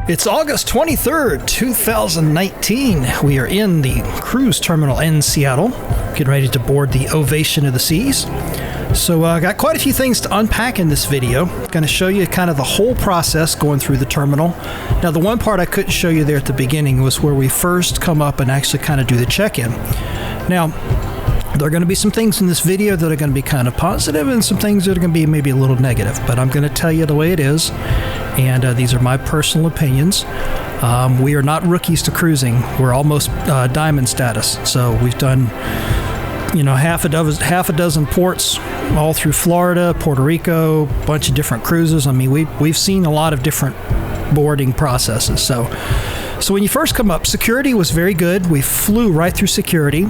It's August 23rd, 2019. We are in the cruise terminal in Seattle, getting ready to board the Ovation of the Seas. So I got quite a few things to unpack in this video. I'm going to show you kind of the whole process going through the terminal. Now, the one part I couldn't show you there at the beginning was where we first come up and actually kind of do the check-in. Now, there are going to be some things in this video that are going to be kind of positive and some things that are going to be maybe a little negative, but I'm going to tell you the way it is, and these are my personal opinions. We are not rookies to cruising. We're almost diamond status. So we've done, half a dozen ports all through Florida, Puerto Rico, a bunch of different cruises. I mean, we've seen a lot of different boarding processes. So when you first come up, security was very good. We flew right through security.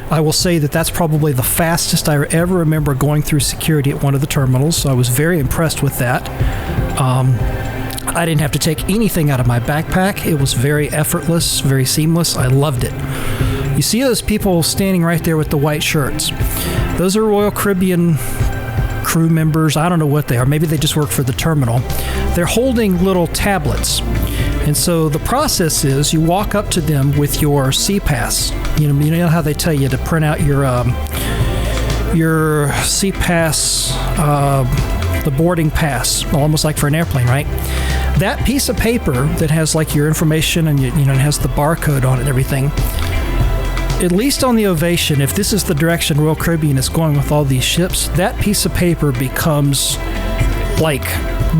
I will say that that's probably the fastest I ever remember going through security at one of the terminals. So I was very impressed with that. I didn't have to take anything out of my backpack. It was very effortless, very seamless. I loved it. You see those people standing right there with the white shirts. Those are Royal Caribbean crew members. I don't know what they are. Maybe they just work for the terminal. They're holding little tablets. And so the process is you walk up to them with your CPass. You know how they tell you to print out your CPass, the boarding pass, almost like for an airplane, right? That piece of paper that has like your information and it has the barcode on it and everything. At least on the Ovation, if this is the direction Royal Caribbean is going with all these ships, that piece of paper becomes like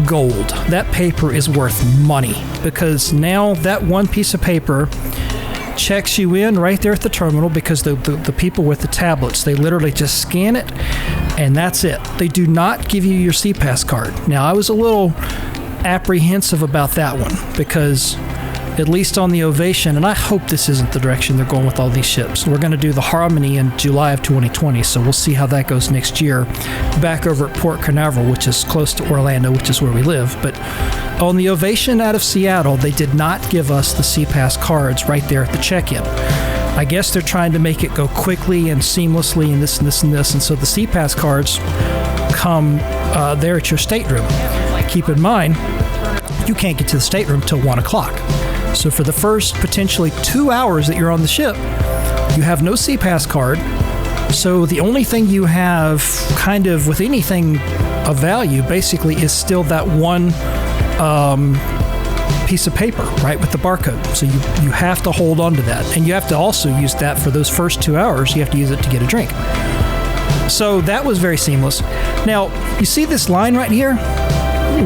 gold. That paper is worth money because now that one piece of paper checks you in right there at the terminal because the people with the tablets, they literally just scan it and that's it. They do not give you your CPass card. Now, I was a little apprehensive about that one because at least on the Ovation, and I hope this isn't the direction they're going with all these ships. We're going to do the Harmony in July of 2020, so we'll see how that goes next year back over at Port Canaveral, which is close to Orlando, which is where we live. But on the Ovation out of Seattle, they did not give us the CPass cards right there at the check-in. I guess they're trying to make it go quickly and seamlessly and this and this and this, and so the CPass cards come there at your stateroom. Keep in mind, you can't get to the stateroom till 1 o'clock. So for the first potentially 2 hours that you're on the ship, you have no CPass card. So the only thing you have kind of with anything of value basically is still that one piece of paper, right, with the barcode. So you have to hold on to that. And you have to also use that for those first 2 hours. You have to use it to get a drink. So that was very seamless. Now, you see this line right here?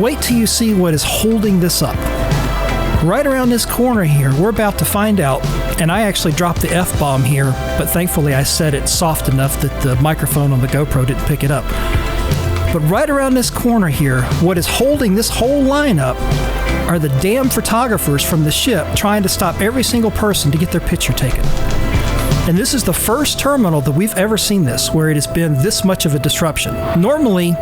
Wait till you see what is holding this up. Right around this corner here, we're about to find out, and I actually dropped the F-bomb here, but thankfully I said it soft enough that the microphone on the GoPro didn't pick it up. But right around this corner here, what is holding this whole line up are the damn photographers from the ship trying to stop every single person to get their picture taken. And this is the first terminal that we've ever seen this, where it has been this much of a disruption. Normally,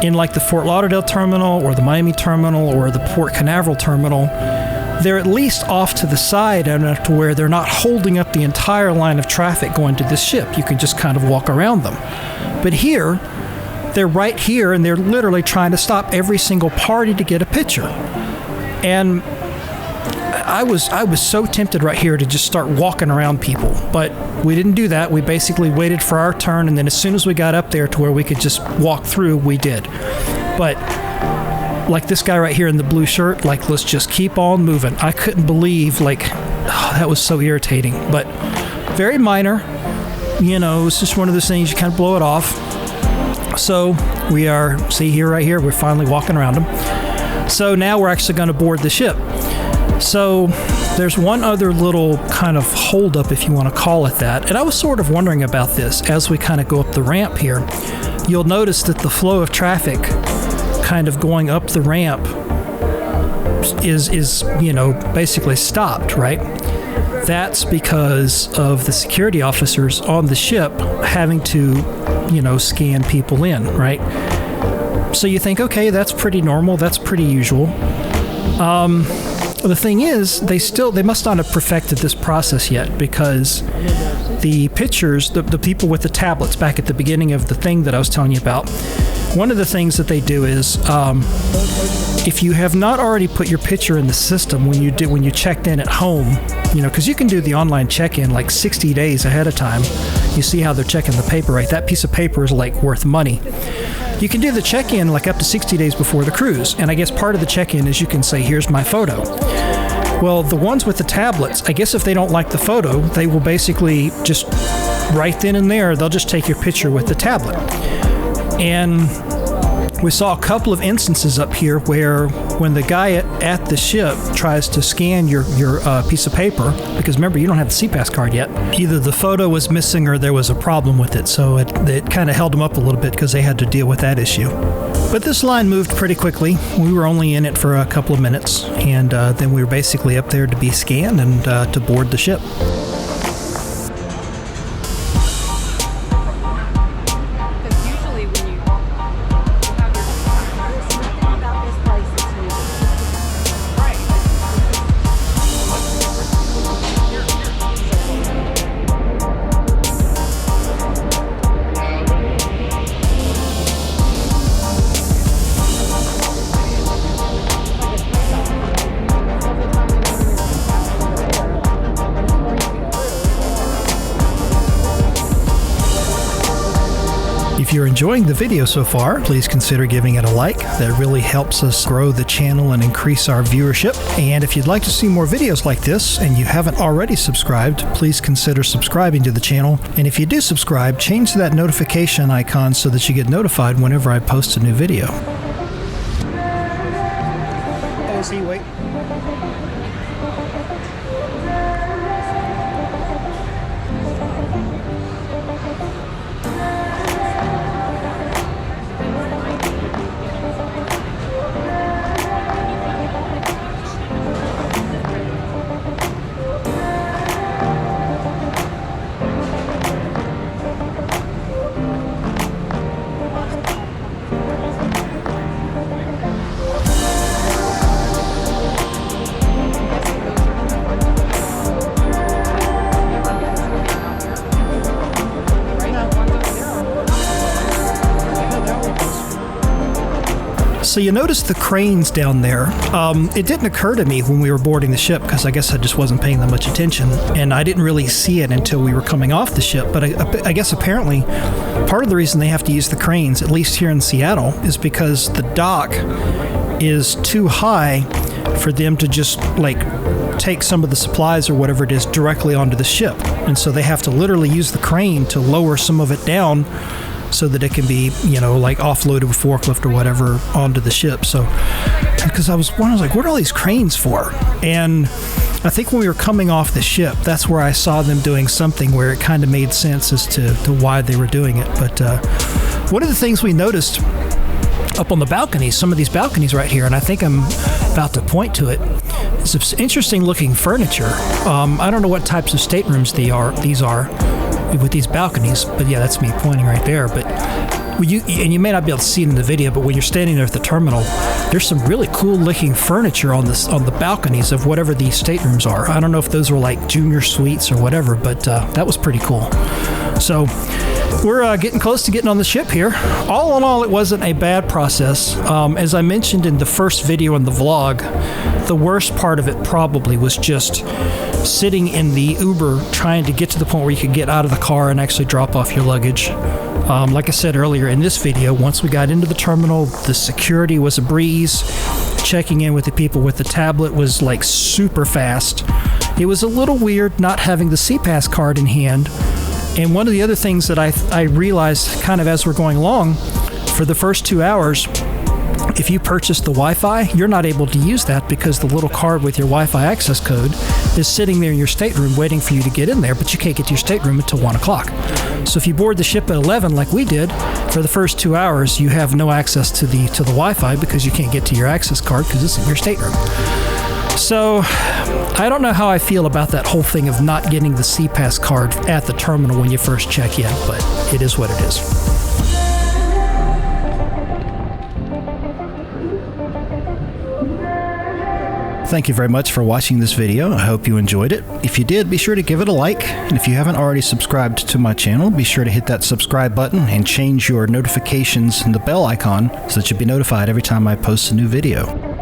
in like the Fort Lauderdale terminal or the Miami terminal or the Port Canaveral terminal, they're at least off to the side enough to where they're not holding up the entire line of traffic going to this ship. You can just kind of walk around them. But here, they're right here and they're literally trying to stop every single party to get a picture. And I was so tempted right here to just start walking around people, but we didn't do that. We basically waited for our turn, and then as soon as we got up there to where we could just walk through, we did. But like this guy right here in the blue shirt, like, let's just keep on moving. I couldn't believe, that was so irritating, but very minor. It's just one of those things, you kind of blow it off. So we are, see here, right here, we're finally walking around them. So now we're actually going to board the ship. So there's one other little kind of holdup, if you want to call it that. And I was sort of wondering about this as we kind of go up the ramp here. You'll notice that the flow of traffic kind of going up the ramp is basically stopped, right? That's because of the security officers on the ship having to, scan people in, right? So you think, okay, that's pretty normal. That's pretty usual. The thing is, they must not have perfected this process yet, because the pictures, the people with the tablets back at the beginning of the thing that I was telling you about, one of the things that they do is if you have not already put your picture in the system when you checked in at home, because you can do the online check-in like 60 days ahead of time. You see how they're checking the paper, right? That piece of paper is like worth money. You can do the check-in like up to 60 days before the cruise, and I guess part of the check-in is you can say, here's my photo. Well, the ones with the tablets, I guess if they don't like the photo, they will basically just right then and there, they'll just take your picture with the tablet. And we saw a couple of instances up here where when the guy at the ship tries to scan your piece of paper, because remember, you don't have the CPass card yet, either the photo was missing or there was a problem with it. So it kind of held them up a little bit because they had to deal with that issue. But this line moved pretty quickly. We were only in it for a couple of minutes, and then we were basically up there to be scanned and to board the ship. If you're enjoying the video so far, please consider giving it a like. That really helps us grow the channel and increase our viewership. And if you'd like to see more videos like this and you haven't already subscribed, please consider subscribing to the channel. And if you do subscribe, change that notification icon so that you get notified whenever I post a new video. Oh, see, wait. So you notice the cranes down there. It didn't occur to me when we were boarding the ship because I guess I just wasn't paying that much attention, and I didn't really see it until we were coming off the ship. But I guess apparently part of the reason they have to use the cranes, at least here in Seattle, is because the dock is too high for them to just like take some of the supplies or whatever it is directly onto the ship. And so they have to literally use the crane to lower some of it down so that it can be, like offloaded with forklift or whatever onto the ship. So, because I was like, what are all these cranes for? And I think when we were coming off the ship, that's where I saw them doing something where it kind of made sense as to why they were doing it. But one of the things we noticed up on the balconies, some of these balconies right here, and I think I'm about to point to it, is some interesting looking furniture. I don't know what types of staterooms these are with these balconies, but yeah, that's me pointing right there. But you may not be able to see it in the video, but when you're standing there at the terminal, there's some really cool looking furniture on the balconies of whatever these staterooms are. I don't know if those were like junior suites or whatever, but that was pretty cool. So we're getting close to getting on the ship here. All in all, it wasn't a bad process. As I mentioned in the first video in the vlog, the worst part of it probably was just sitting in the Uber trying to get to the point where you could get out of the car and actually drop off your luggage. Like I said earlier in this video, once we got into the terminal, the security was a breeze. Checking in with the people with the tablet was like super fast. It was a little weird not having the CPass card in hand. And one of the other things that I realized kind of as we're going along, for the first 2 hours, if you purchase the Wi-Fi, you're not able to use that because the little card with your Wi-Fi access code is sitting there in your stateroom waiting for you to get in there, but you can't get to your stateroom until 1 o'clock. So if you board the ship at 11 like we did, for the first 2 hours, you have no access to the Wi-Fi because you can't get to your access card because it's in your stateroom. So I don't know how I feel about that whole thing of not getting the CPass card at the terminal when you first check in, but it is what it is. Thank you very much for watching this video. I hope you enjoyed it. If you did, be sure to give it a like. And if you haven't already subscribed to my channel, be sure to hit that subscribe button and change your notifications and the bell icon so that you'll be notified every time I post a new video.